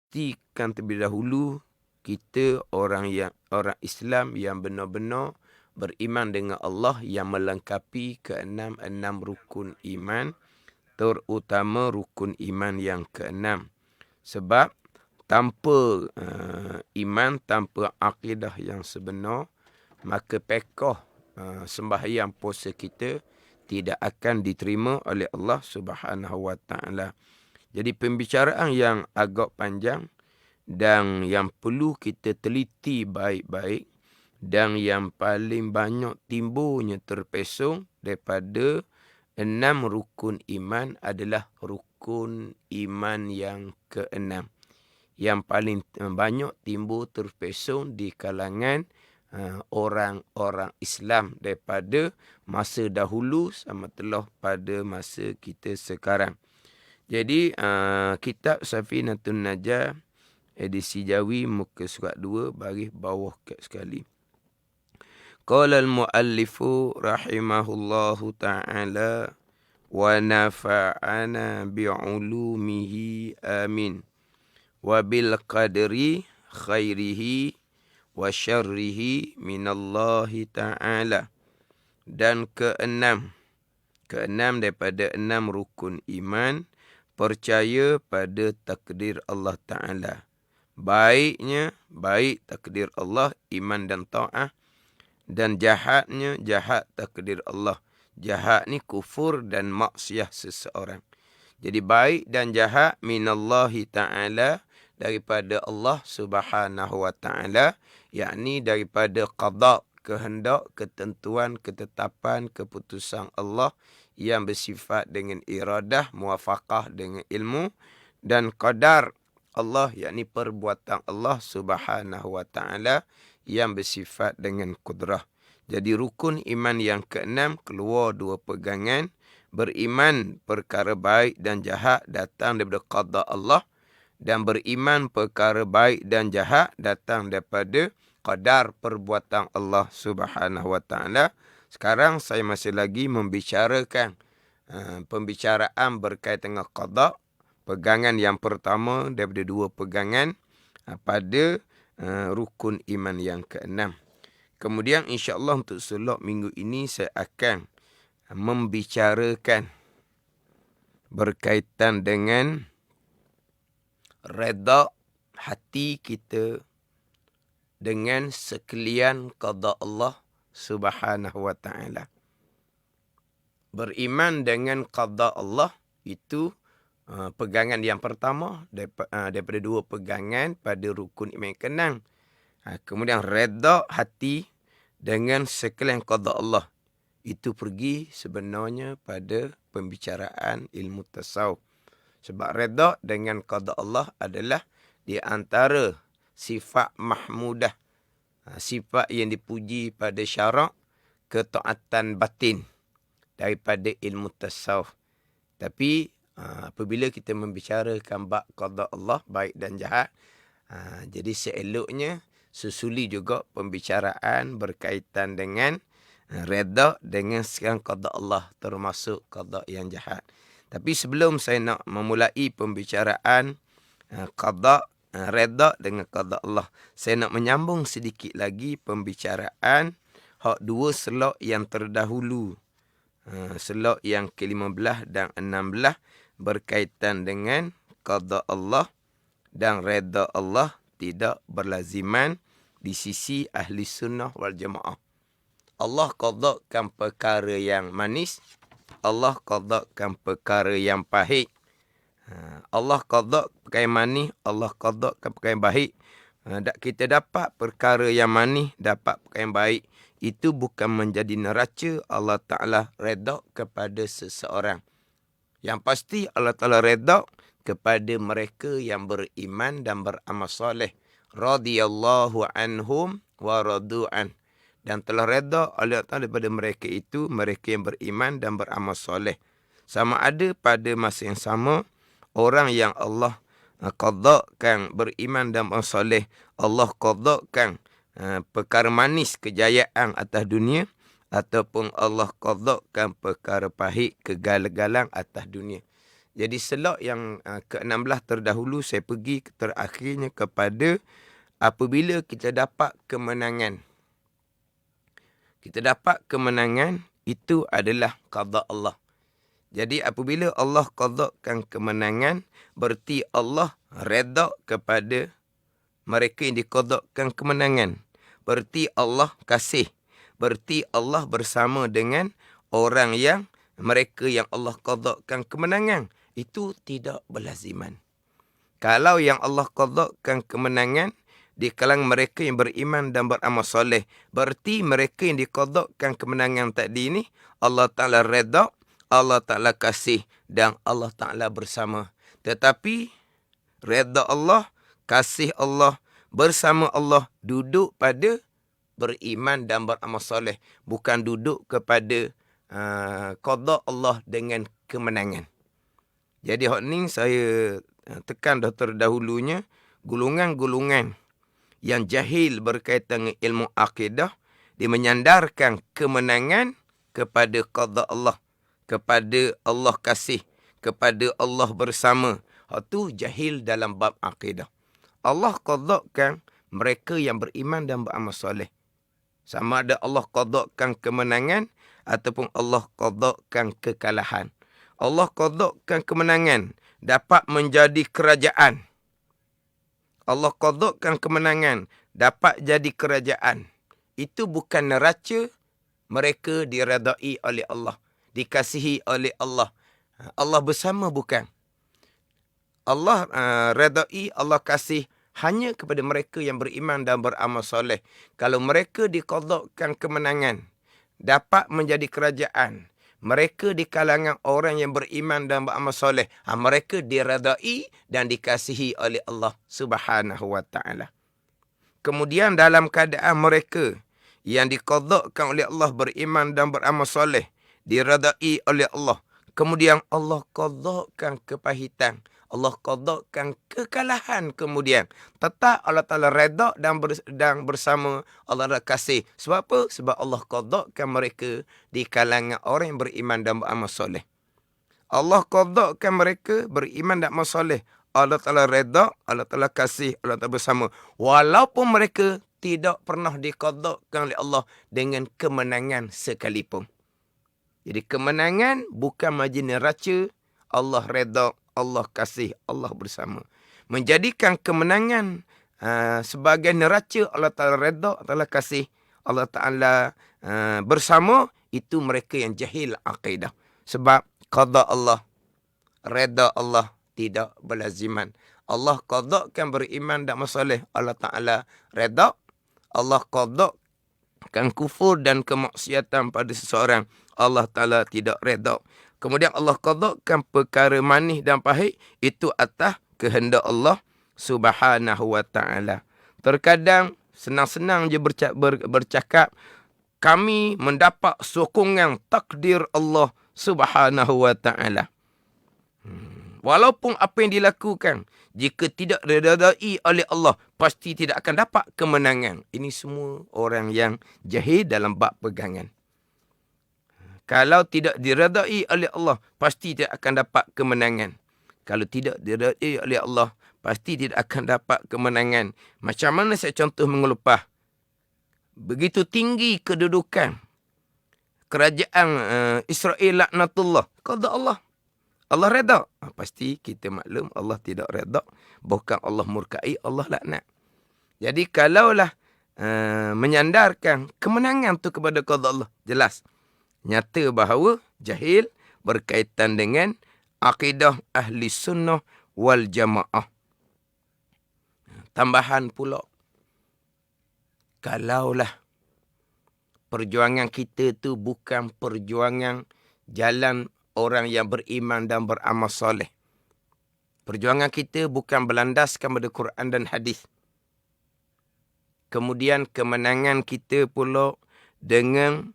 pastikan terlebih dahulu kita orang Islam yang benar-benar beriman dengan Allah yang melengkapi keenam rukun iman, terutama rukun iman yang keenam. Sebab tanpa iman, tanpa akidah yang sebenar, maka pekoh sembahyang puasa kita tidak akan diterima oleh Allah Subhanahu Wa Taala. Jadi pembicaraan yang agak panjang dan yang perlu kita teliti baik-baik dan yang paling banyak timbulnya terpesong daripada 6 rukun iman adalah rukun iman yang keenam. Yang paling banyak timbul terpesong di kalangan orang-orang Islam daripada masa dahulu sama telah pada masa kita sekarang. Jadi kitab Safinatun Najah edisi Jawi muka surat 2 baris bawah sekali. Qala al-muallifu rahimahullahu ta'ala wa nafa'ana bi'ulumihi amin wa bil qadri khairihi wa syarrihi minallahi ta'ala. Dan keenam daripada 6 rukun iman, percaya pada takdir Allah Ta'ala. Baik takdir Allah, iman dan ta'ah. Dan jahatnya, jahat takdir Allah. Jahat ni kufur dan maksiat seseorang. Jadi baik dan jahat minallahi ta'ala, daripada Allah Subhanahu Wa Ta'ala, yakni daripada qada, kehendak, ketentuan, ketetapan, keputusan Allah yang bersifat dengan iradah, muwafaqah dengan ilmu, dan qadar Allah, yakni perbuatan Allah Subhanahu Wa Ta'ala yang bersifat dengan kudrah. Jadi rukun iman yang keenam keluar 2 pegangan. Beriman perkara baik dan jahat datang daripada qada Allah, dan beriman perkara baik dan jahat datang daripada qadar perbuatan Allah Subhanahu Wa Ta'ala. Sekarang saya masih lagi membicarakan pembicaraan berkaitan dengan qada. Pegangan yang pertama daripada 2 pegangan pada rukun iman yang keenam. Kemudian insya-Allah untuk suluk minggu ini saya akan membicarakan berkaitan dengan redha hati kita dengan sekalian qada Allah Subhanahu Wa Ta'ala. Beriman dengan qada Allah itu pegangan yang pertama daripada 2 pegangan pada rukun iman keenam. Kemudian redha hati dengan sekalian qada Allah. Itu pergi sebenarnya pada pembicaraan ilmu tasawuf. Sebab redha dengan qada Allah adalah di antara sifat mahmudah, sifat yang dipuji pada syarak, ketaatan batin daripada ilmu tasawuf. Tapi apabila kita membicarakan bab qada Allah baik dan jahat, jadi seeloknya susuli juga pembicaraan berkaitan dengan redha dengan sekarang qada Allah, termasuk qada yang jahat. Tapi sebelum saya nak memulai pembicaraan qada, redha dengan qada Allah, saya nak menyambung sedikit lagi pembicaraan hak 2 selok yang terdahulu. Selok yang ke-15 dan 16 berkaitan dengan qada Allah dan redha Allah tidak berlaziman di sisi ahli sunnah wal jamaah. Allah qadakan perkara yang manis, Allah qadakan perkara yang pahit. Allah qada perkara yang manis, Allah qadakan perkara yang baik. Kita dapat perkara yang manis, dapat perkara yang baik, itu bukan menjadi neraca Allah Ta'ala redha kepada seseorang. Yang pasti Allah Ta'ala redha kepada mereka yang beriman dan beramal soleh. Radiyallahu anhum wa radu'an. Dan telah redha Allah Ta'ala daripada mereka itu, mereka yang beriman dan beramal soleh. Sama ada pada masa yang sama, orang yang Allah qadakan beriman dan beramal soleh, Allah qadakan perkara manis kejayaan atas dunia, ataupun Allah qadakan perkara pahit kegagalan atas dunia. Jadi selok yang ke-16 terdahulu saya pergi terakhirnya kepada apabila kita dapat kemenangan. Kita dapat kemenangan itu adalah qada Allah. Jadi apabila Allah qadakan kemenangan, berarti Allah redha kepada mereka yang diqadakan kemenangan. Berarti Allah kasih. Berarti Allah bersama dengan orang yang mereka yang Allah qadakan kemenangan. Itu tidak berlaziman. Kalau yang Allah qadakan kemenangan di kalangan mereka yang beriman dan beramal soleh, berarti mereka yang diqadakan kemenangan tadi ni Allah Ta'ala redha, Allah Ta'ala kasih dan Allah Ta'ala bersama. Tetapi redha Allah, kasih Allah, bersama Allah duduk pada beriman dan beramal soleh, bukan duduk kepada qada Allah dengan kemenangan. Jadi hak ni saya tekan dah terdahulunya, golongan-golongan yang jahil berkaitan dengan ilmu akidah, dia menyandarkan kemenangan kepada qada Allah, kepada Allah kasih, kepada Allah bersama. Hak tu jahil dalam bab akidah. Allah qadakan mereka yang beriman dan beramal soleh. Sama ada Allah qadakan kemenangan ataupun Allah qadakan kekalahan. Allah qadakan kemenangan dapat menjadi kerajaan. Allah qadakan kemenangan dapat jadi kerajaan. Itu bukan neraca mereka diredai oleh Allah, dikasihi oleh Allah. Allah bersama bukan. Allah redai, Allah kasih hanya kepada mereka yang beriman dan beramal soleh. Kalau mereka diqadakan kemenangan, dapat menjadi kerajaan, mereka di kalangan orang yang beriman dan beramal soleh, mereka diredai dan dikasihi oleh Allah Subhanahu wa taala. Kemudian dalam keadaan mereka yang diqadakan oleh Allah beriman dan beramal soleh, diredai oleh Allah, kemudian Allah qadakan kepahitan, Allah qadakan kekalahan, kemudian tetap Allah Ta'ala redha dan bersama Allah Ta'ala kasih. Sebab apa? Sebab Allah qadakan mereka di kalangan orang yang beriman dan beramal soleh. Allah qadakan mereka beriman dan beramal soleh. Allah Ta'ala redha, Allah Ta'ala kasih, Allah Ta'ala bersama. Walaupun mereka tidak pernah diqadakan oleh Allah dengan kemenangan sekalipun. Jadi kemenangan bukan majlis neraca, Allah redha, Allah kasih, Allah bersama. Menjadikan kemenangan sebagai neraca Allah Ta'ala redha, Allah kasih, Allah Ta'ala bersama, itu mereka yang jahil akidah. Sebab qada Allah, redha Allah tidak berlaziman. Allah qadakan beriman dan masalah, Allah Ta'ala redha. Allah qadakan kufur dan kemaksiatan pada seseorang, Allah Ta'ala tidak redha. Kemudian Allah qadakan perkara manis dan pahit, itu atas kehendak Allah Subhanahu wa taala. Terkadang senang-senang je bercakap, kami mendapat sokongan takdir Allah Subhanahu wa taala. Walaupun apa yang dilakukan, jika tidak diredai oleh Allah, pasti tidak akan dapat kemenangan. Ini semua orang yang jahil dalam bab pegangan. Kalau tidak diredai oleh Allah, pasti tidak akan dapat kemenangan. Kalau tidak diredai oleh Allah, pasti tidak akan dapat kemenangan. Macam mana saya contoh mengelupah? Begitu tinggi kedudukan kerajaan Israel laknatullah, qada Allah. Allah redha. Pasti kita maklum Allah tidak redha. Bukan Allah murkai, Allah laknat. Jadi kalaulah menyandarkan kemenangan tu kepada qada Allah, jelas nyata bahawa jahil berkaitan dengan akidah ahli sunnah wal jamaah. Tambahan pula, kalaulah perjuangan kita tu bukan perjuangan jalan orang yang beriman dan beramal soleh. Perjuangan kita bukan berlandaskan pada Quran dan hadis. Kemudian kemenangan kita pula dengan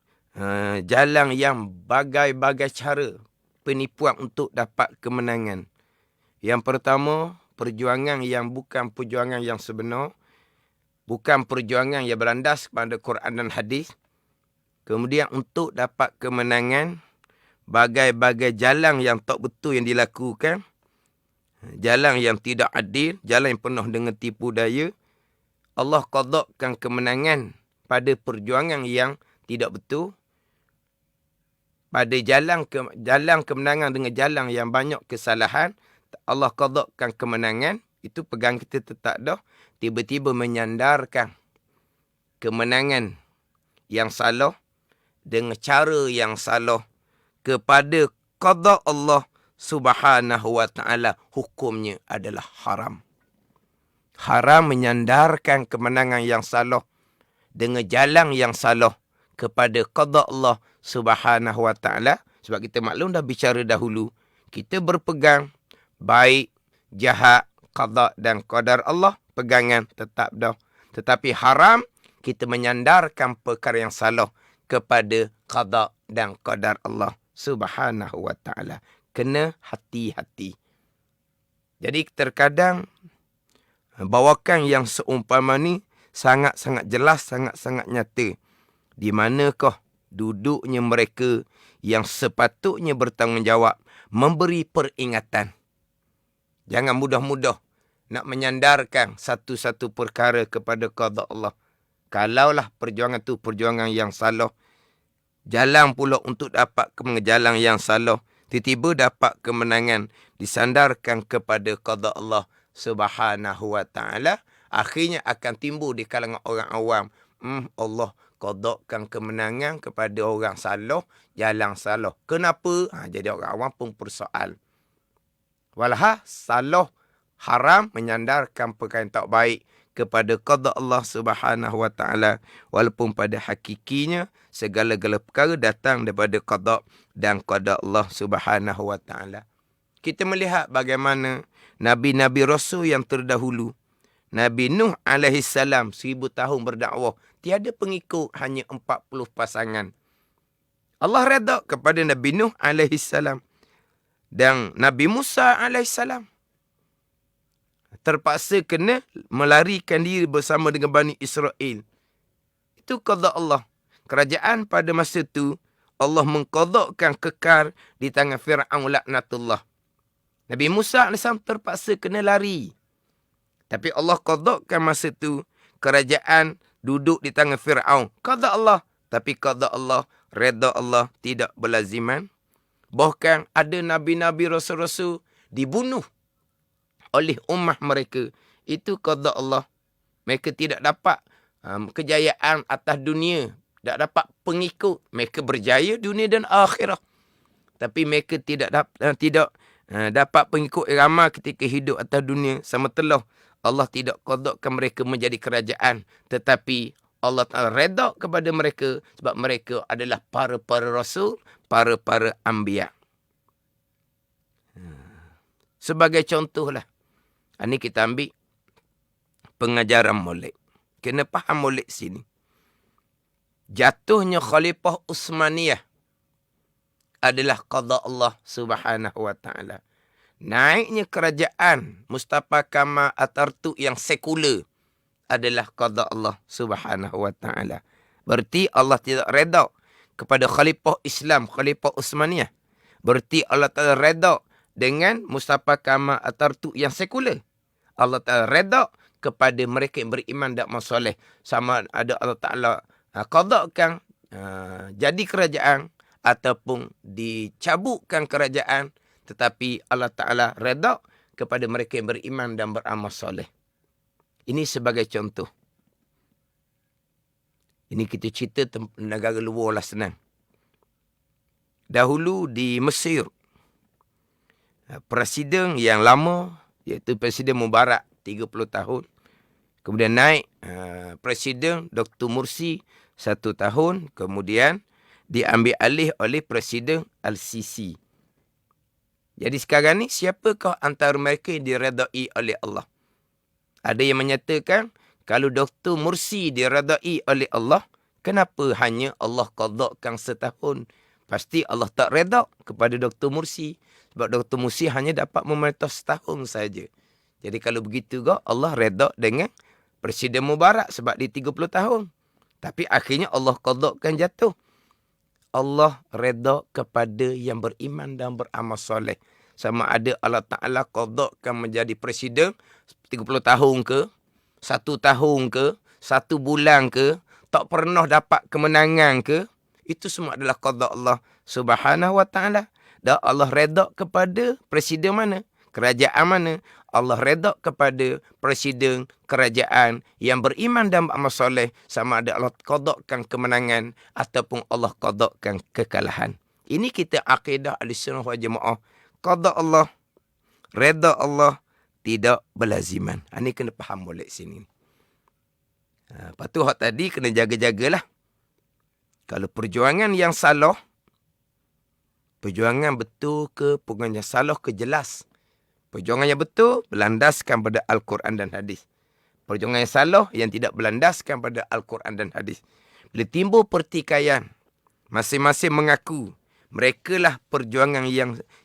jalan yang bagai-bagai cara penipuan untuk dapat kemenangan. Yang pertama, perjuangan yang bukan perjuangan yang sebenar, bukan perjuangan yang berlandas pada Quran dan hadis. Kemudian untuk dapat kemenangan, bagai-bagai jalan yang tak betul yang dilakukan, jalan yang tidak adil, jalan yang penuh dengan tipu daya, Allah qadakkan kemenangan pada perjuangan yang tidak betul, pada jalan kemenangan dengan jalan yang banyak kesalahan, Allah qadakkan kemenangan, itu pegang kita tetap dah, tiba-tiba menyandarkan kemenangan yang salah dengan cara yang salah kepada qada Allah Subhanahu wa ta'ala, hukumnya adalah haram. Haram menyandarkan kemenangan yang salah dengan jalan yang salah kepada qada Allah Subhanahu wa ta'ala. Sebab kita maklum dah bicara dahulu, kita berpegang baik, jahat, qada dan qadar Allah, pegangan tetap dah. Tetapi haram kita menyandarkan perkara yang salah kepada qada dan qadar Allah Subhanahu wa ta'ala. Kena hati-hati. Jadi terkadang bawakan yang seumpama ni sangat-sangat jelas, sangat-sangat nyata. Di manakah duduknya mereka yang sepatutnya bertanggungjawab memberi peringatan. Jangan mudah-mudah nak menyandarkan satu-satu perkara kepada qada Allah. Kalaulah perjuangan tu perjuangan yang salah, jalan pula untuk dapat jalan yang salah, tiba-tiba dapat kemenangan disandarkan kepada qada Allah Subhanahu wa ta'ala, akhirnya akan timbul di kalangan orang awam, Allah qadakkan kemenangan kepada orang salah, jalan salah. Kenapa? Jadi orang awam pun persoal. Walhal salah, haram menyandarkan perkara yang tak baik kepada qada Allah Subhanahu wa ta'ala, walaupun pada hakikinya segala-gala perkara datang daripada qada dan qada Allah Subhanahu wa ta'ala. Kita melihat bagaimana nabi-nabi rasul yang terdahulu, Nabi Nuh alaihissalam 1000 tahun berdakwah, tiada pengikut, hanya 40 pasangan. Allah redha kepada Nabi Nuh alaihissalam dan Nabi Musa alaihissalam terpaksa kena melarikan diri bersama dengan Bani Israel. Itu qada Allah. Kerajaan pada masa itu Allah mengqadakkan kekal di tangan Fir'aun laknatullah. Nabi Musa AS terpaksa kena lari. Tapi Allah qadakkan masa itu kerajaan duduk di tangan Fir'aun. Qada Allah. Tapi qada Allah, redha Allah tidak berlaziman. Bahkan ada nabi-nabi rasul-rasul dibunuh oleh ummah mereka. Itu qada Allah. Mereka tidak dapat kejayaan atas dunia, tak dapat pengikut. Mereka berjaya dunia dan akhirat, tapi mereka tidak dapat pengikut ramai ketika hidup atas dunia. Sama telah Allah tidak qadakkan mereka menjadi kerajaan, tetapi Allah Ta'ala redha kepada mereka sebab mereka adalah para-para rasul, para-para anbiya. Sebagai contohlah, ini kita ambil pengajaran Maulid. Kena faham Maulid sini. Jatuhnya Khalifah Utsmaniyah adalah qada Allah Subhanahu wa ta'ala. Naiknya kerajaan Mustafa Kamal Atatürk yang sekular adalah qada Allah Subhanahu wa ta'ala. Berarti Allah tidak redha kepada Khalifah Islam, Khalifah Utsmaniyah. Berarti Allah Ta'ala redha dengan Mustafa Kamal Atatürk yang sekular. Allah Ta'ala redha kepada mereka yang beriman dan soleh. Sama ada Allah Ta'ala qadakkan jadi kerajaan ataupun dicabutkan kerajaan, tetapi Allah Ta'ala redha kepada mereka yang beriman dan beramal soleh. Ini sebagai contoh. Ini kita cerita negara luar lah, senang. Dahulu di Mesir, presiden yang lama, iaitu Presiden Mubarak 30 tahun. Kemudian naik Presiden Dr. Mursi 1 tahun. Kemudian diambil alih oleh Presiden Al-Sisi. Jadi sekarang ni, siapakah antara mereka yang diredai oleh Allah? Ada yang menyatakan, kalau Dr. Mursi diredai oleh Allah, kenapa hanya Allah qadakkan setahun? Pasti Allah tak redha kepada Dr. Mursi. Sebab Dr. Mursi hanya dapat memerintah setahun saja. Jadi kalau begitu juga, Allah redha dengan Presiden Mubarak sebab dia 30 tahun. Tapi akhirnya Allah qadakkan jatuh. Allah redha kepada yang beriman dan beramal soleh. Sama ada Allah Ta'ala qadakkan menjadi presiden 30 tahun ke, 1 tahun ke, 1 bulan ke, tak pernah dapat kemenangan ke, itu semua adalah qada Allah Subhanahu Wa Ta'ala. Dan Allah redha kepada presiden mana? Kerajaan mana? Allah redha kepada presiden kerajaan yang beriman dan beramal soleh, sama ada Allah qadakkan kemenangan ataupun Allah qadakkan kekalahan. Ini kita akidah Ahlussunnah wal Jamaah. Qada Allah, redha Allah tidak berlaziman. Ini kena faham boleh sini. Lepas tu hak tadi kena jaga-jagalah. Kalau perjuangan yang salah, perjuangan betul ke perjuangan yang salah ke jelas. Perjuangan yang betul berlandaskan pada Al-Quran dan hadis. Perjuangan yang salah yang tidak berlandaskan pada Al-Quran dan hadis. Bila timbul pertikaian, masing-masing mengaku mereka lah perjuangan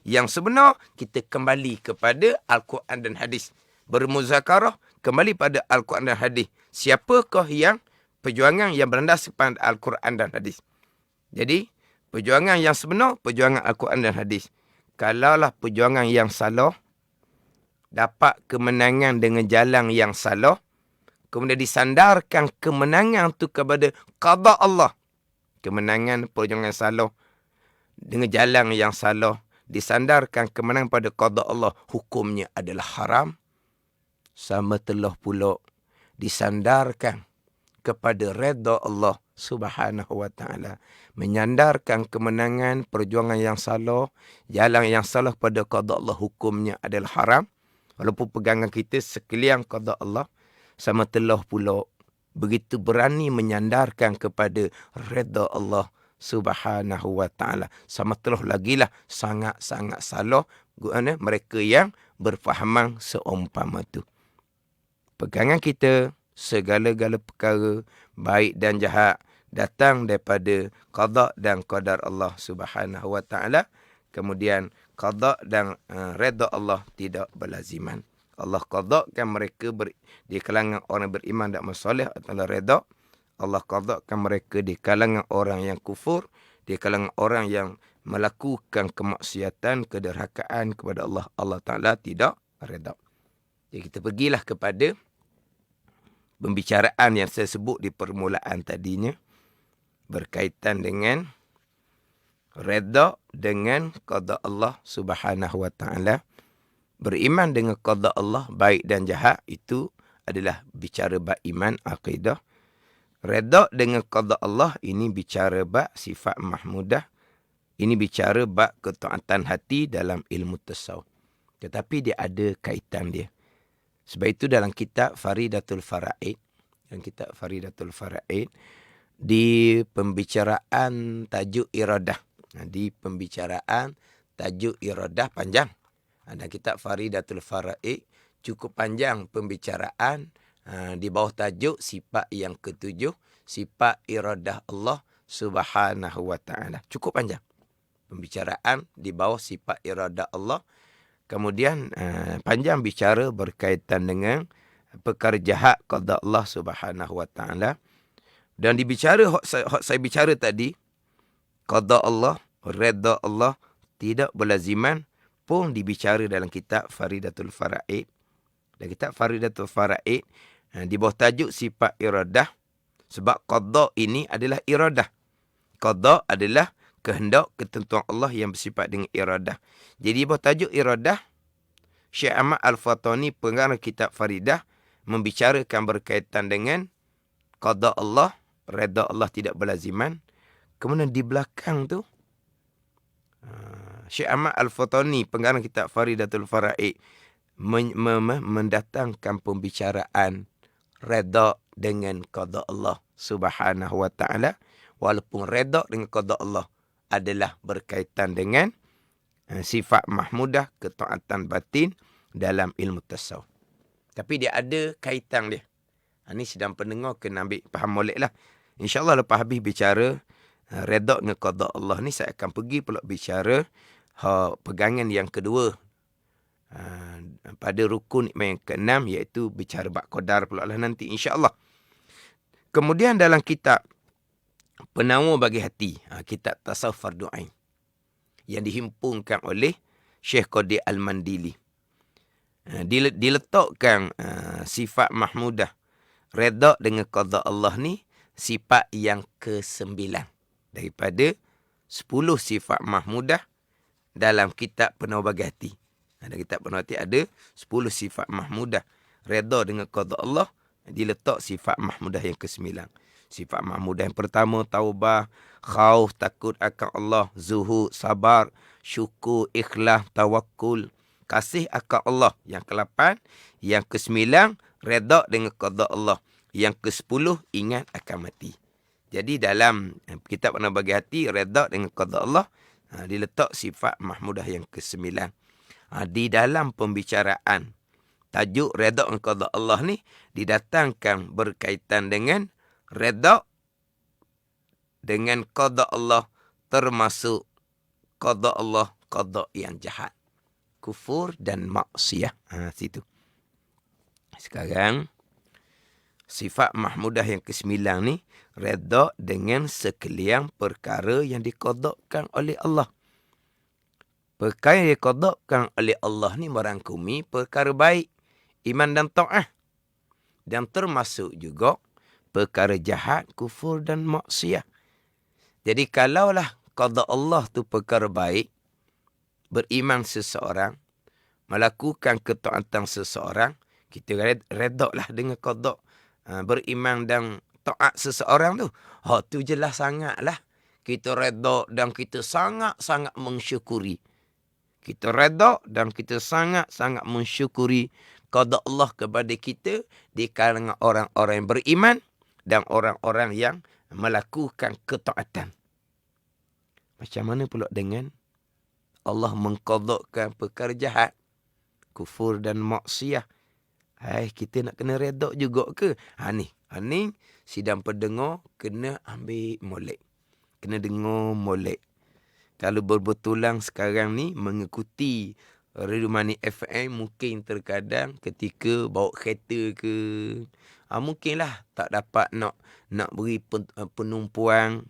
yang sebenar, kita kembali kepada Al-Quran dan hadis. Bermuzakarah kembali pada Al-Quran dan hadis. Siapakah yang perjuangan yang berlandaskan pada Al-Quran dan hadis? Jadi, perjuangan yang sebenar, perjuangan Al-Quran dan hadis. Kalaulah perjuangan yang salah, dapat kemenangan dengan jalan yang salah, kemudian disandarkan kemenangan itu kepada qada Allah. Kemenangan perjuangan salah dengan jalan yang salah, disandarkan kemenangan pada qada Allah, hukumnya adalah haram. Sama telah pula disandarkan kepada redha Allah Subhanahu Wa Ta'ala, menyandarkan kemenangan perjuangan yang salah, jalan yang salah pada qada Allah, hukumnya adalah haram. Walaupun pegangan kita sekalian qada Allah, sama telah pula begitu berani menyandarkan kepada redha Allah Subhanahu Wa Ta'ala. Sama telah lagilah sangat-sangat salah mereka yang berfahaman seumpama tu. Pegangan kita, segala-gala perkara baik dan jahat datang daripada qada dan qadar Allah Subhanahu Wa Ta'ala. Kemudian qada dan redha Allah tidak berlaziman. Allah qadakkan mereka di kalangan orang beriman dan soleh adalah redha. Allah qadakkan mereka di kalangan orang yang kufur, di kalangan orang yang melakukan kemaksiatan, kederhakaan kepada Allah. Allah Ta'ala tidak redha. Jadi kita pergilah kepada pembicaraan yang saya sebut di permulaan tadinya, berkaitan dengan redha dengan qada Allah Subhanahu Wa Ta'ala. Beriman dengan qada Allah baik dan jahat, itu adalah bicara bab iman, akidah. Redha dengan qada Allah, ini bicara bab sifat mahmudah. Ini bicara bab ketaatan hati dalam ilmu tasawuf. Tetapi dia ada kaitan dia. Sebab itu dalam kitab Faridatul Fara'id, di pembicaraan tajuk iradah. Di pembicaraan tajuk iradah panjang. Dan kitab Faridatul Fara'id cukup panjang pembicaraan di bawah tajuk sifat yang ketujuh, sifat iradah Allah Subhanahu Wa Ta'ala. Cukup panjang pembicaraan di bawah sifat iradah Allah. Kemudian panjang bicara berkaitan dengan perkara jahat qada Allah Subhanahu Wa Ta'ala. Dan dibicara hak saya bicara tadi, qada Allah, redha Allah tidak berlaziman, pun dibicara dalam kitab Faridatul Fara'id. Dalam kitab Faridatul Fara'id, di bawah tajuk sifat iradah. Sebab qada ini adalah iradah. Qada adalah kehendak, ketentuan Allah yang bersifat dengan iradah. Jadi di bawah tajuk iradah, Syekh Ahmad Al-Fatani, pengarang kitab Faridah, membicarakan berkaitan dengan qada Allah, redha Allah tidak berlaziman. Kemudian di belakang tu, Syekh Ahmad Al-Fatani, pengarang kitab Faridatul Fara'id, mendatangkan pembicaraan redha dengan qada Allah Subhanahu Wa Ta'ala. Walaupun redha dengan qada Allah adalah berkaitan dengan sifat mahmudah, ketaatan batin dalam ilmu tasawuf. Tapi dia ada kaitan dia. Ini sedang pendengar kena ambil faham molek lah. InsyaAllah lepas habis bicara redha dengan qada Allah ni, saya akan pergi pula bicara pegangan yang kedua pada rukun iman yang ke-6, iaitu bicara bab qadar pula lah nanti insya-Allah. Kemudian dalam kitab penawar bagi hati. Kitab Tasawuf Fardu Ain yang dihimpunkan oleh Syekh Qadir Al-Mandili. Diletakkan sifat mahmudah, redha dengan qada Allah ni sifat yang ke-9 daripada 10 sifat mahmudah dalam kitab Penawar bagi hati. Dalam kitab Penawar hati ada 10 sifat mahmudah. Redha dengan qada Allah, diletak sifat mahmudah yang ke-9. Sifat mahmudah yang pertama, taubah, khauf, takut akan Allah, zuhud, sabar, syukur, ikhlas, tawakkul, kasih akan Allah. Yang ke-8, yang ke-9, redha dengan qada Allah. Yang ke-10, ingat akan mati. Jadi dalam kitab Penawar bagi hati, redha dengan qada Allah, diletak sifat mahmudah yang ke-9. Di dalam pembicaraan tajuk redha dengan qada Allah ni didatangkan berkaitan dengan redha dengan qada Allah, termasuk qada Allah, qada yang jahat, kufur dan maksiyah. Situ. Sekarang sifat mahmudah yang ke-9 ni redha dengan sekalian perkara yang diqadakan oleh Allah. Perkara yang diqadakan oleh Allah ni merangkumi perkara baik, iman dan ta'ah. Dan termasuk juga perkara jahat, kufur dan maksiyah. Jadi kalaulah qada Allah tu perkara baik, beriman seseorang, melakukan ketaatan seseorang, kita redha lah dengan qada. Beriman dan taat seseorang tu, tu jelas sangatlah kita redha dan kita sangat-sangat mensyukuri. Kita redha dan kita sangat-sangat mensyukuri qada Allah kepada kita di kalangan orang-orang yang beriman dan orang-orang yang melakukan ketaatan. Macam mana pula dengan Allah mengqadakan perkara jahat, kufur dan maksiyah? Kita nak kena redha juga ke? Ni sidang pendengar kena ambil molek. Kena dengar molek. Kalau berbetulan sekarang ni mengikuti Radio Money FM, mungkin terkadang ketika bawa kereta ke, mungkinlah tak dapat nak beri penumpuan.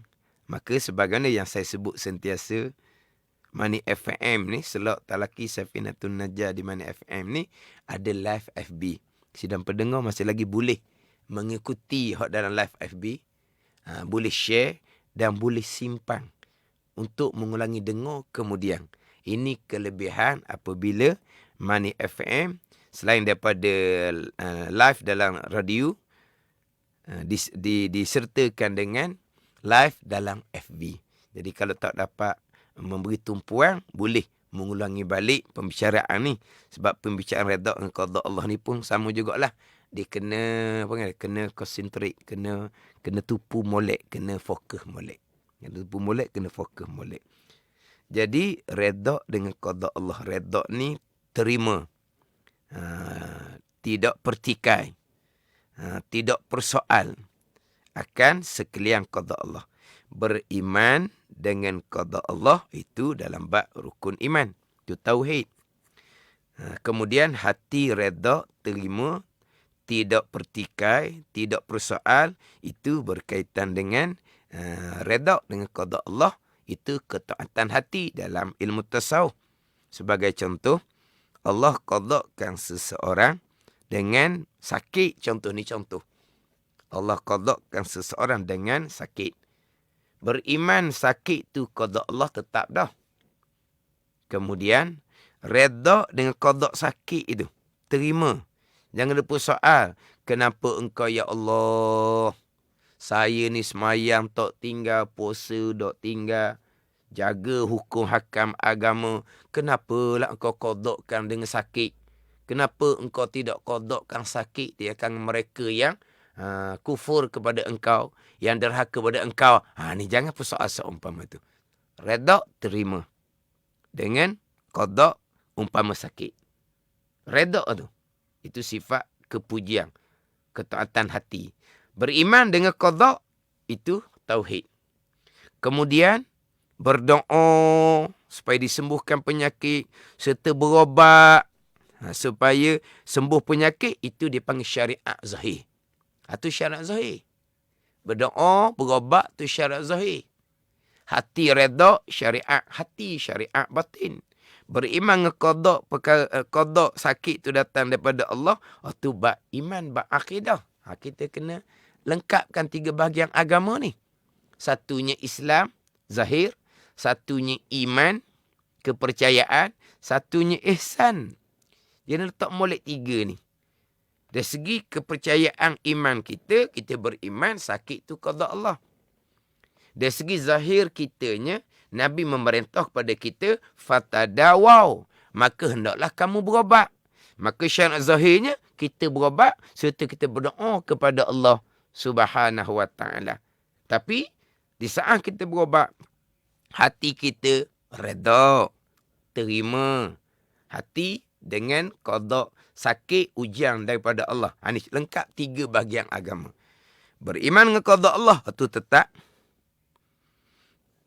Maka sebagaimana yang saya sebut sentiasa, Money FM ni, Selok Talaki Safinatun Najah di Money FM ni ada live FB. Sidang pendengar masih lagi boleh mengikuti hot dalam live FB, boleh share dan boleh simpan untuk mengulangi dengar kemudian. Ini kelebihan apabila Money FM selain daripada live dalam radio, disertakan dengan live dalam FB. Jadi kalau tak dapat memberi tumpuan, boleh mengulangi balik pembicaraan ni. Sebab pembicaraan redha dengan qada Allah ni pun sama jugalah. Dia kena konsentrate, kena tupu molek, kena fokus molek. Kena tupu molek, kena fokus molek. Jadi redha dengan qada Allah. Redha ni terima. Tidak pertikai. Tidak persoal akan sekalian qada Allah. Beriman dengan qada Allah itu dalam bab rukun iman. Itu tauhid. Kemudian hati redha, terima, tidak pertikai, tidak persoal, itu berkaitan dengan redha dengan qada Allah. Itu ketaatan hati dalam ilmu tasawuf. Sebagai contoh, Allah qadakan seseorang dengan sakit. Contoh ni contoh. Allah qadakan seseorang dengan sakit. Beriman sakit tu qada Allah tetap dah. Kemudian redha dengan qada sakit itu. Terima. Jangan lupa soal. Kenapa engkau ya Allah? Saya ni semayang tak tinggal, puasa tak tinggal, jaga hukum hakam agama. Kenapa lah engkau qadakan dengan sakit? Kenapa engkau tidak qadakan sakit dia akan mereka yang kufur kepada engkau, yang derhaka kepada engkau? Ni jangan persoal seumpama tu. Redha, terima dengan qada umpama sakit. Redha tu, itu sifat kepujian, ketaatan hati. Beriman dengan qada, itu tauhid. Kemudian berdoa supaya disembuhkan penyakit, serta berobat supaya sembuh penyakit, itu dipanggil syariat zahir. Itu syariat zahir. Berdoa, berobat tu syarat zahir. Hati reda, syariat hati, syariat batin. Beriman dengan qada perkara qada sakit tu datang daripada Allah, tu bab iman, bab akidah. Kita kena lengkapkan 3 bahagian agama ni. Satunya Islam zahir, satunya iman kepercayaan, satunya ihsan. Dia letak molek 3 ni. Dari segi kepercayaan iman kita, kita beriman sakit tu qada Allah. Dari segi zahir kitanya, Nabi memerintah kepada kita, fatadawaw, maka hendaklah kamu berobat. Maka syarat zahirnya, kita berobat serta kita berdoa kepada Allah Subhanahu wa ta'ala. Tapi, di saat kita berobat, hati kita reda, terima. Hati dengan qada sakit ujian daripada Allah. Ini lengkap 3 bahagian agama. Beriman dengan qada Allah, itu tetap.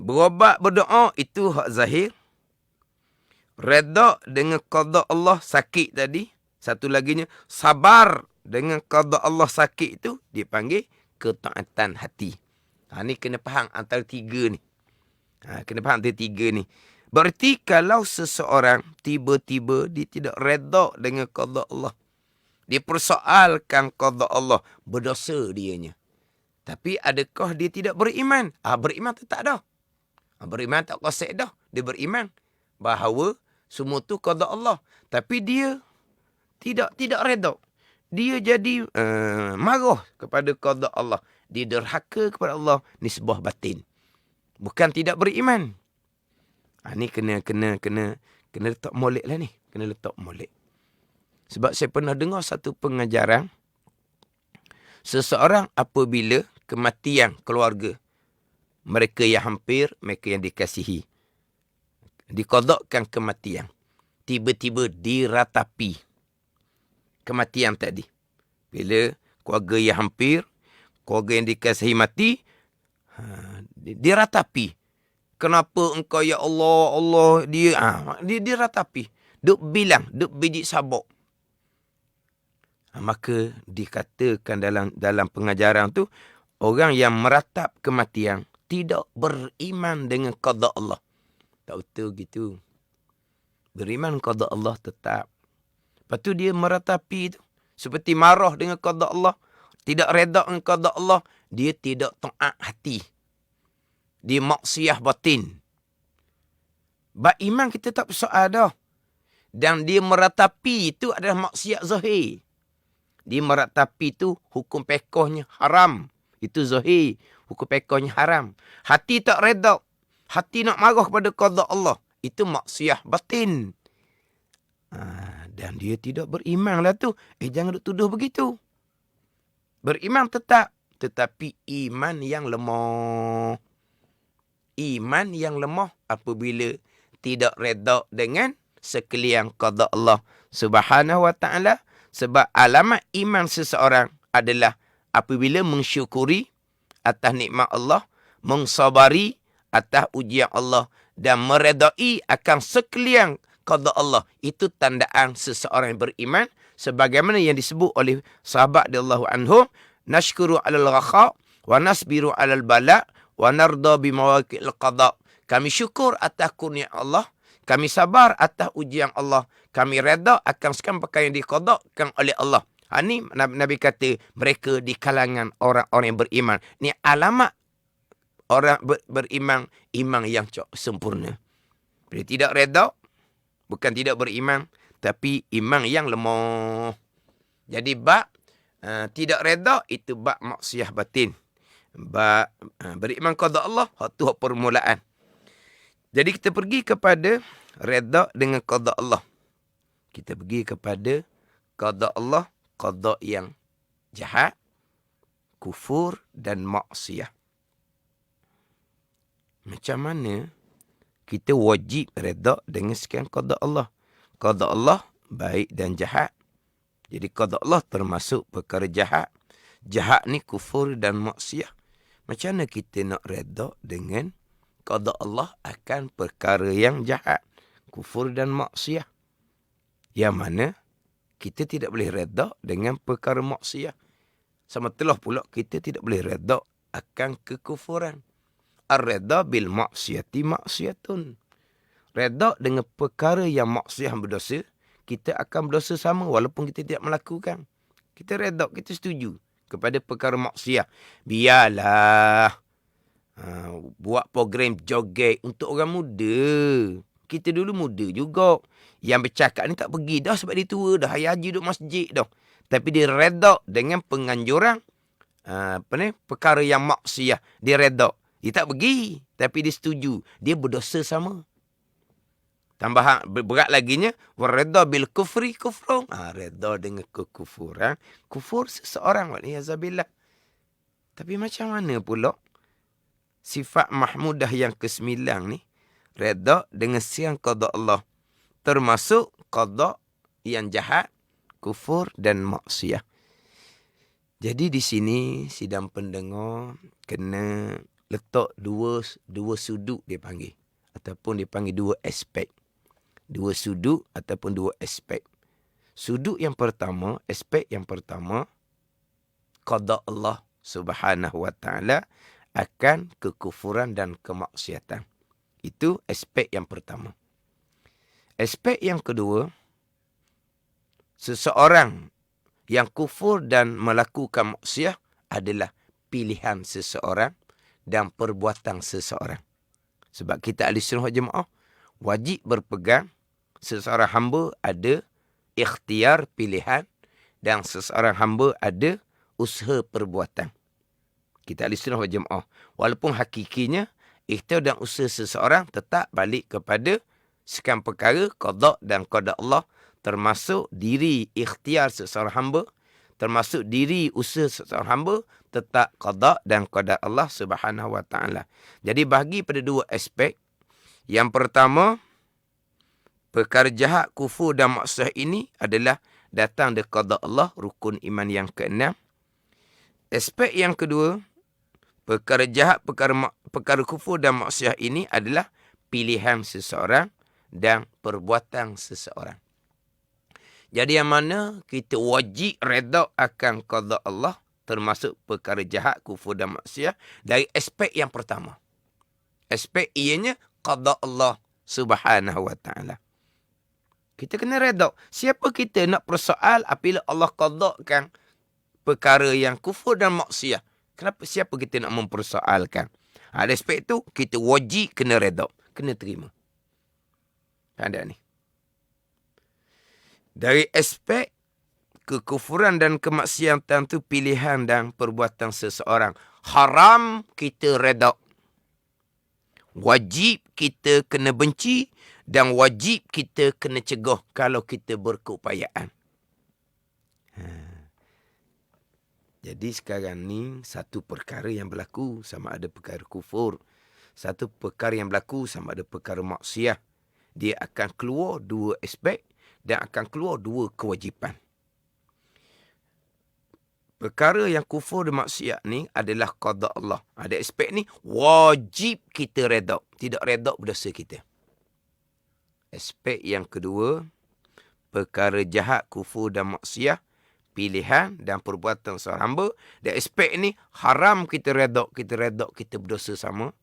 Berobat, berdoa, itu hak zahir. Reda dengan qada Allah sakit tadi. Satu laginya, sabar dengan qada Allah sakit itu dipanggil ketaatan hati. Ini kena faham antara 3 ni. Kena faham antara 3 ni. Berarti kalau seseorang tiba-tiba dia tidak reda dengan qada Allah, dia persoalkan qada Allah, berdosa dianya. Tapi adakah dia tidak beriman? Beriman tu tak dah. Beriman tak kosek dah. Dia beriman bahawa semua tu qada Allah. Tapi dia tidak reda. Dia jadi marah kepada qada Allah. Dia derhaka kepada Allah. Ni sebuah batin. Bukan tidak beriman. Ni kena letak molek lah ni. Kena letak molek. Sebab saya pernah dengar satu pengajaran. Seseorang apabila kematian keluarga, mereka yang hampir, mereka yang dikasihi, diqadakkan kematian, tiba-tiba diratapi kematian tadi. Bila keluarga yang hampir, keluarga yang dikasihi mati, diratapi. Kenapa engkau ya Allah, dia diratapi. Duk bilang, duk biji sabuk. Maka dikatakan dalam pengajaran tu, orang yang meratap kematian tidak beriman dengan qada Allah. Tak betul gitu. Beriman qada Allah tetap. Lepas tu dia meratapi tu. Seperti marah dengan qada Allah. Tidak reda dengan qada Allah. Dia tidak taat hati. Dia maksiyah batin. Bab iman kita tak persoal dah. Dan dia meratapi itu adalah maksiat zahir. Dia meratapi itu hukum pekohnya haram. Itu zahir. Hukum pekohnya haram. Hati tak reda. Hati nak marah kepada qada Allah. Itu maksiyah batin. Dan dia tidak beriman lah tu. Jangan duk tuduh begitu. Beriman tetap. Tetapi iman yang lemah. Iman yang lemah apabila tidak reda dengan sekalian qada Allah Subhanahu wa ta'ala. Sebab alamat iman seseorang adalah apabila mensyukuri atas nikmat Allah, mengsabari atas ujian Allah dan meredai akan sekalian qada Allah. Itu tandaan seseorang yang beriman sebagaimana yang disebut oleh sahabat radhiyallahu anhum, nashkuru 'alal ghaqa wa nasbiru 'alal bala wa narda bi mawaqi'il qada. Kami syukur atas kurnia Allah, kami sabar atas ujian Allah, kami reda akan segala perkara yang diqadakan oleh Allah. Ini Nabi kata mereka di kalangan orang-orang yang beriman. Ni alamat orang beriman, iman yang sempurna. Bila tidak reda, bukan tidak beriman, tapi iman yang lemah. Jadi bab tidak reda itu bab maksiyah batin. Bab beriman qada Allah, itu permulaan. Jadi kita pergi kepada reda dengan qada Allah. Kita pergi kepada qada Allah, qada yang jahat, kufur dan maksiyah. Macam mana kita wajib reda dengan sekian qada Allah? Qada Allah baik dan jahat. Jadi qada Allah termasuk perkara jahat. Jahat ni kufur dan maksiyah. Macam mana kita nak reda dengan qada Allah akan perkara yang jahat, kufur dan maksiyah? Yang mana kita tidak boleh reda dengan perkara maksiyah. Sama telah pula kita tidak boleh reda akan kekufuran. Ar-redha bil maksiyati maksiyatun. Redha dengan perkara yang maksiat berdosa, kita akan berdosa sama walaupun kita tidak melakukan. Kita redha, kita setuju kepada perkara maksiat. Biarlah buat program joget untuk orang muda. Kita dulu muda juga. Yang bercakap ni tak pergi dah sebab dia tua dah. Hari haji duduk masjid dah. Tapi dia redha dengan penganjuran perkara yang maksiat. Dia redha. Dia tak pergi. Tapi dia setuju. Dia berdosa sama. Tambahan berat laginya, waredha bil kufri kufrun. Redha dengan kekufuran, kufur seseorang, waliyazabillah. Tapi macam mana pula sifat mahmudah yang ke-9 ni, redha dengan siang qada Allah, termasuk qada yang jahat, kufur dan maksiat. Jadi di sini sidang pendengar kena letak dua sudut dia panggil, ataupun dia panggil dua aspek. Dua sudut ataupun dua aspek. Sudut yang pertama, aspek yang pertama, qada Allah Subhanahu wa taala akan kekufuran dan kemaksiatan. Itu aspek yang pertama. Aspek yang kedua, seseorang yang kufur dan melakukan maksiat adalah pilihan seseorang dan perbuatan seseorang. Sebab kita ahli sunnah wal jamaah wajib berpegang seseorang hamba ada ikhtiar pilihan dan seseorang hamba ada usaha perbuatan. Kita ahli sunnah wal jamaah. Walaupun hakikinya ikhtiar dan usaha seseorang tetap balik kepada sekian perkara qada dan qada Allah, termasuk diri ikhtiar seseorang hamba, termasuk diri usaha seseorang hamba tetap qada dan qada Allah Subhanahu wa taala. Jadi bahagi pada dua aspek. Yang pertama, perkara jahat, kufur dan maksiat ini adalah datang dari qada Allah, rukun iman yang ke-6. Aspek yang kedua, perkara jahat, perkara kufur dan maksiat ini adalah pilihan seseorang dan perbuatan seseorang. Jadi yang mana kita wajib redha akan qada Allah, termasuk perkara jahat, kufur dan maksiat, dari aspek yang pertama. Aspek ianya qada Allah Subhanahu wa taala. Kita kena redha. Siapa kita nak persoal apabila Allah qadakan perkara yang kufur dan maksiat? Siapa kita nak mempersoalkan? Ada aspek tu, kita wajib kena redha. Kena terima. Ada ni. Dari aspek kekufuran dan kemaksiatan tu pilihan dan perbuatan seseorang. Haram kita redha. Wajib kita kena benci dan wajib kita kena cegah kalau kita berkeupayaan. Jadi sekarang ni satu perkara yang berlaku sama ada perkara kufur, satu perkara yang berlaku sama ada perkara maksiat. Dia akan keluar dua aspek dan akan keluar dua kewajipan. Perkara yang kufur dan maksiat ni adalah qada Allah. Ada aspek ni wajib kita redha. Tidak redha berdosa kita. Aspek yang kedua, perkara jahat, kufur dan maksiat, pilihan dan perbuatan seorang hamba. Dan aspek ni haram kita redha, kita berdosa sama.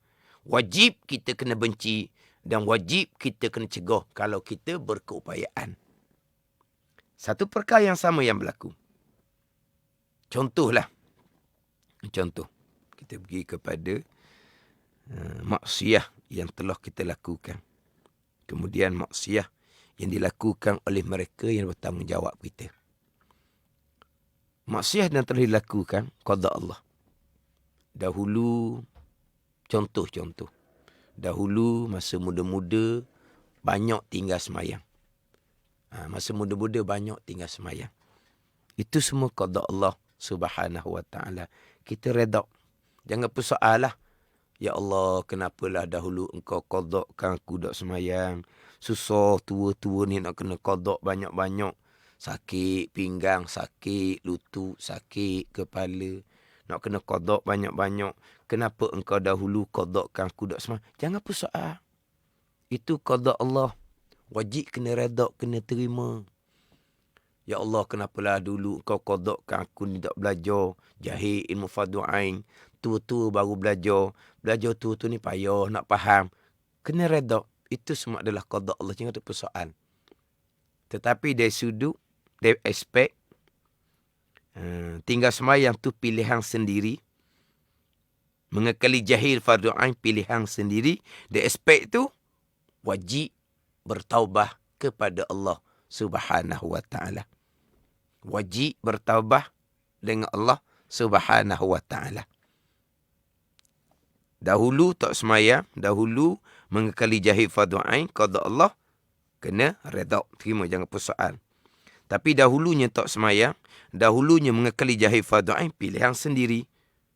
Wajib kita kena benci dan wajib kita kena cegah kalau kita berkeupayaan. Satu perkara yang sama yang berlaku. Contohlah. Contoh. Kita pergi kepada maksiat yang telah kita lakukan. Kemudian maksiat yang dilakukan oleh mereka yang bertanggungjawab kita. Maksiat yang telah dilakukan, qada Allah. Dahulu, contoh. Dahulu, masa muda-muda, banyak tinggal semayang. Masa muda-muda, banyak tinggal semayang. Itu semua qada Allah Subhanahu wa ta'ala. Kita redha. Jangan persoal lah. Ya Allah, kenapalah dahulu engkau qadakkan aku dak semayang. Susah tua-tua ni nak kena qadak banyak-banyak. Sakit pinggang, sakit lutut, sakit kepala. Nak kena qadak banyak-banyak. Kenapa engkau dahulu qadakkan aku dak semayang? Jangan persoal. Itu qada Allah. Wajib kena redha, kena terima. Ya Allah, kenapalah dulu engkau qadakkan aku ni tak belajar. Jahil ilmu fardu ain. tua-tua baru belajar. Belajar tua-tua ni payah nak faham. Kena redha. Itu semua adalah qada Allah. Jangan ada persoalan. Tetapi dari sudut, dari aspek, tinggal sembahyang tu pilihan sendiri. Mengekali jahil fardu ain pilihan sendiri. Dari aspek tu, wajib bertaubah kepada Allah Subhanahu wa ta'ala. Wajib bertaubah dengan Allah Subhanahu wa ta'ala. Dahulu tak sembahyang, dahulu mengekali jahil fardu ain, qada Allah, kena redha, terima, jangan persoal. Tapi dahulunya tak sembahyang, dahulunya mengekali jahil fardu ain, pilihan sendiri.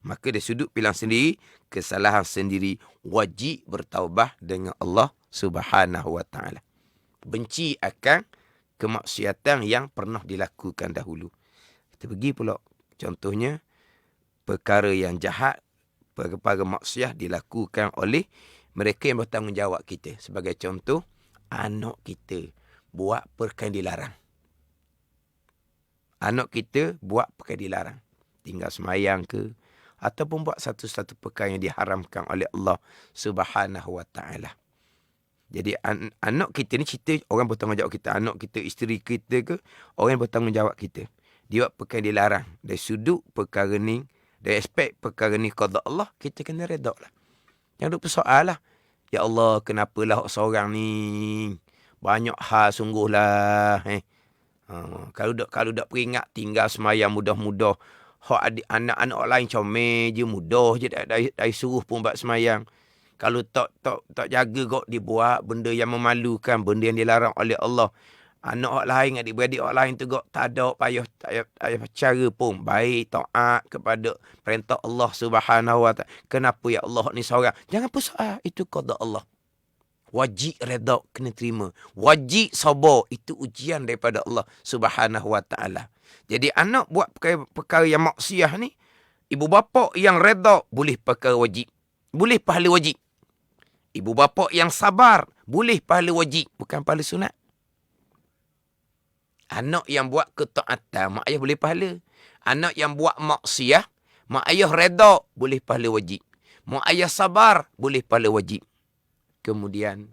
Maka dari sudut pilihan sendiri, kesalahan sendiri, wajib bertaubah dengan Allah Subhanahu wa ta'ala. Benci akan kemaksiatan yang pernah dilakukan dahulu. Kita pergi pula, contohnya, perkara yang jahat, perkara maksiat dilakukan oleh mereka yang bertanggungjawab kita. Sebagai contoh, anak kita buat perkara yang dilarang. Anak kita buat perkara dilarang. Tinggal semayang ke, ataupun buat satu-satu perkara yang diharamkan oleh Allah Subhanahu wa ta'ala. Jadi anak kita ni cerita orang bertanggungjawab kita. Anak kita, isteri kita ke, orang yang bertanggungjawab kita. Dia buat perkara yang dilarang. Dari sudut perkara ni, dari aspek perkara ni qada Allah, kita kena redha lah. Jangan ada persoal lah. Ya Allah, kenapalah seorang ni banyak hal sungguh lah. Kalau dak peringat tinggal semayang mudah-mudah. Hak anak-anak lain comel je, mudah je dari suruh pun buat semayang. Kalau tak jaga kok dibuat benda yang memalukan, benda yang dilarang oleh Allah. Anak orang lain, adik-beradik orang lain tu kok tak ada payah cara pun. Baik taat kepada perintah Allah Subhanahu wa ta'ala. Kenapa ya Allah ni seorang? Jangan persoal, itu qada Allah. Wajib redha, kena terima. Wajib sabar, itu ujian daripada Allah Subhanahu wa ta'ala. Jadi anak buat perkara yang maksiat ni, ibu bapa yang redha boleh perkara wajib. Boleh pahala wajib. Ibu bapa yang sabar boleh pahala wajib, bukan pahala sunat. Anak yang buat ketaatan, mak ayah boleh pahala. Anak yang buat maksiat, mak ayah redha boleh pahala wajib. Mak ayah sabar boleh pahala wajib. Kemudian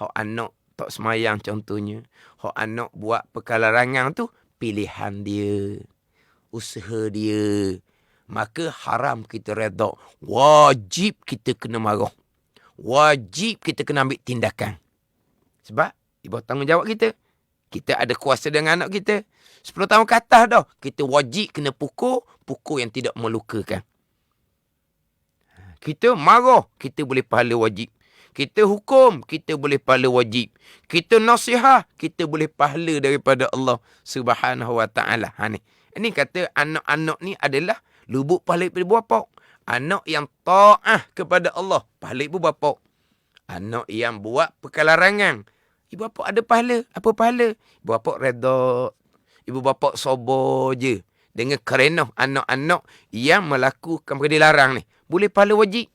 hak anak tak semayang contohnya, hak anak buat perkara larangan tu, pilihan dia, usaha dia. Maka haram kita redha. Wajib kita kena marah. Wajib kita kena ambil tindakan. Sebab ibu tanggungjawab kita. Kita ada kuasa dengan anak kita. 10 tahun ke atas dah, kita wajib kena pukul yang tidak melukakan. Kita marah, kita boleh pahala wajib. Kita hukum, kita boleh pahala wajib. Kita nasihat, kita boleh pahala daripada Allah Subhanahu wa ta'ala. Ini kata anak-anak ni adalah lubuk pahala ibu bapa. Anak yang ta'ah kepada Allah, pahala ibu bapa. Anak yang buat perkara larangan, ibu bapa ada pahala. Apa pahala? Ibu bapa redha. Ibu bapa sabar je. Dengan kerana anak-anak yang melakukan perkara dilarang ni, boleh pahala wajib.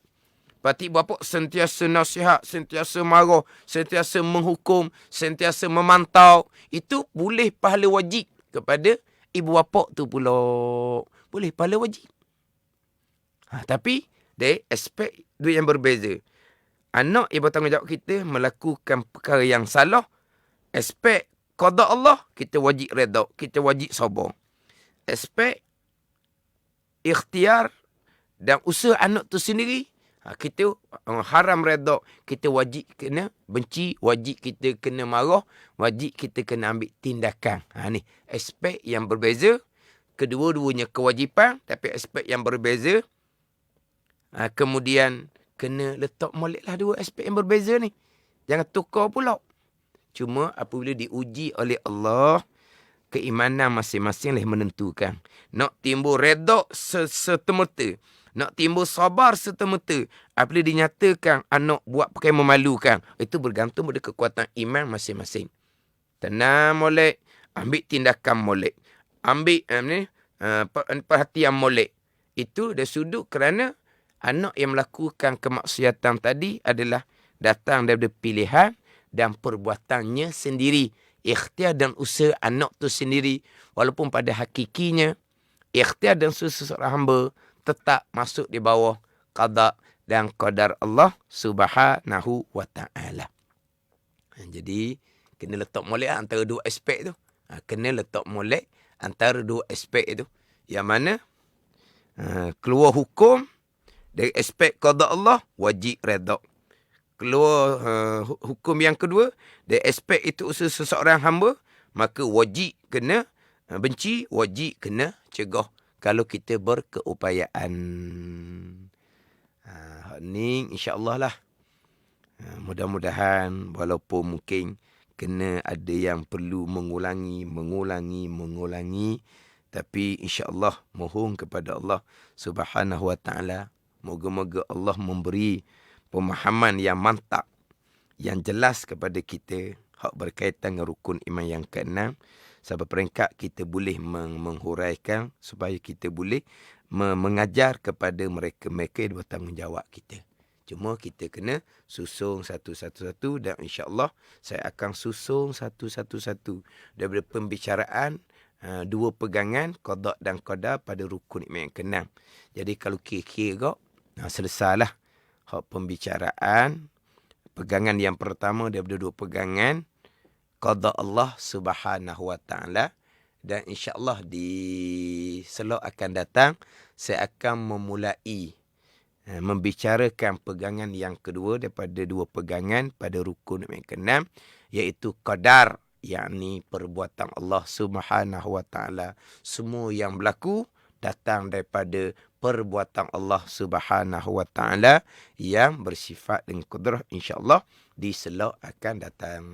Berarti ibu bapa sentiasa nasihat, sentiasa marah, sentiasa menghukum, sentiasa memantau. Itu boleh pahala wajib kepada ibu bapa tu pula. Boleh pahala wajib. Tapi dari aspek dua yang berbeza. Anak yang bertanggungjawab kita melakukan perkara yang salah, aspek qada Allah, kita wajib redha, kita wajib sabar. Aspek ikhtiar dan usaha anak tu sendiri, kita haram redha, kita wajib kena benci, wajib kita kena marah, wajib kita kena ambil tindakan. Ni aspek yang berbeza. Kedua-duanya kewajipan, tapi aspek yang berbeza. Kemudian kena letak molek lah dua aspek yang berbeza ni. Jangan tukar pula. Cuma apabila diuji oleh Allah, keimanan masing-masing lah menentukan. Nak timbul redha serta-merta, nak timbul sabar serta-merta, apabila dinyatakan anak buat perkara yang memalukan, itu bergantung pada kekuatan iman masing-masing. Tenang molek, ambil tindakan molek, ambil perhatian molek. Itu dari sudut kerana anak yang melakukan kemaksiatan tadi adalah datang daripada pilihan dan perbuatannya sendiri. Ikhtiar dan usaha anak tu sendiri. Walaupun pada hakikinya, ikhtiar dan usaha seorang hamba tetap masuk di bawah qada dan qadar Allah Subhanahu wa taala. Jadi kena letak molek antara dua aspek tu. Kena letak molek antara dua aspek itu. Yang mana keluar hukum dari aspek qada Allah, wajib redha. Keluar hukum yang kedua dari aspek itu usaha seseorang hamba, maka wajib kena benci, wajib kena cegah kalau kita berkeupayaan. Ni insya-Allah lah. Mudah-mudahan walaupun mungkin kena ada yang perlu mengulangi, tapi insya-Allah mohon kepada Allah Subhanahu wa taala, moga-moga Allah memberi pemahaman yang mantap, yang jelas kepada kita hak berkaitan dengan rukun iman yang ke-6, sampai peringkat kita boleh menghuraikan supaya kita boleh mengajar kepada mereka-mereka yang bertanggungjawab kita. Cuma kita kena susung satu-satu dan insya-Allah saya akan susung satu-satu daripada pembicaraan dua pegangan qada dan qadar pada rukun iman yang ke-6. Jadi kalau kira-kira selesailah hak pembicaraan pegangan yang pertama daripada dua pegangan qada Allah Subhanahu wa taala, dan insya-Allah di slot akan datang saya akan memulai membicarakan pegangan yang kedua daripada dua pegangan pada rukun yang ke-6, iaitu qadar, yakni perbuatan Allah Subhanahu wa taala. Semua yang berlaku datang daripada perbuatan Allah Subhanahu wa taala yang bersifat dengan kudrah, insya-Allah di slot akan datang.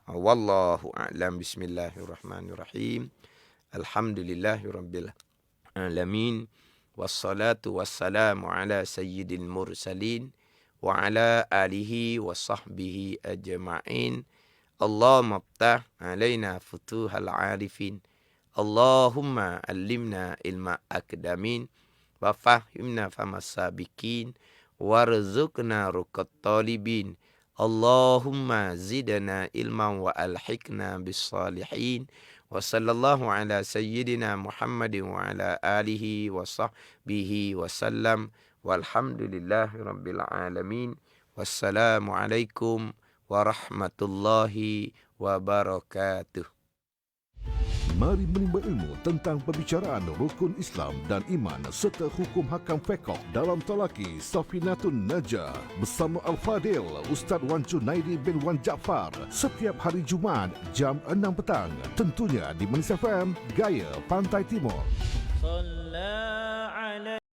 Wallahu a'lam. Bismillahirrahmanirrahim. Alhamdulillahirabbil alamin. Wassalatu wassalamu ala sayyidil mursalin wa ala alihi wa sahbihi ajma'in. Allahumma ftah alaina futuhal arifin. Allahumma allimna ilma akdamin wa fahimna famas sabiqin warzuqna ruqat talibin. Allahumma zidna ilman wa alhiqna bis salihin. Wa sallallahu ala sayyidina Muhammadin wa ala alihi wa sahbihi wa sallam. Walhamdulillahi rabbil alamin. Wassalamualaikum warahmatullahi wabarakatuh. Mari menimba ilmu tentang pembicaraan rukun Islam dan iman serta hukum hakam fiqh dalam talaki Safinatun Najah bersama Al-Fadil Ustaz Wan Junaidi bin Wan Jaafar setiap hari Jumaat jam 6 petang, tentunya di Manis FM Gaya Pantai Timur.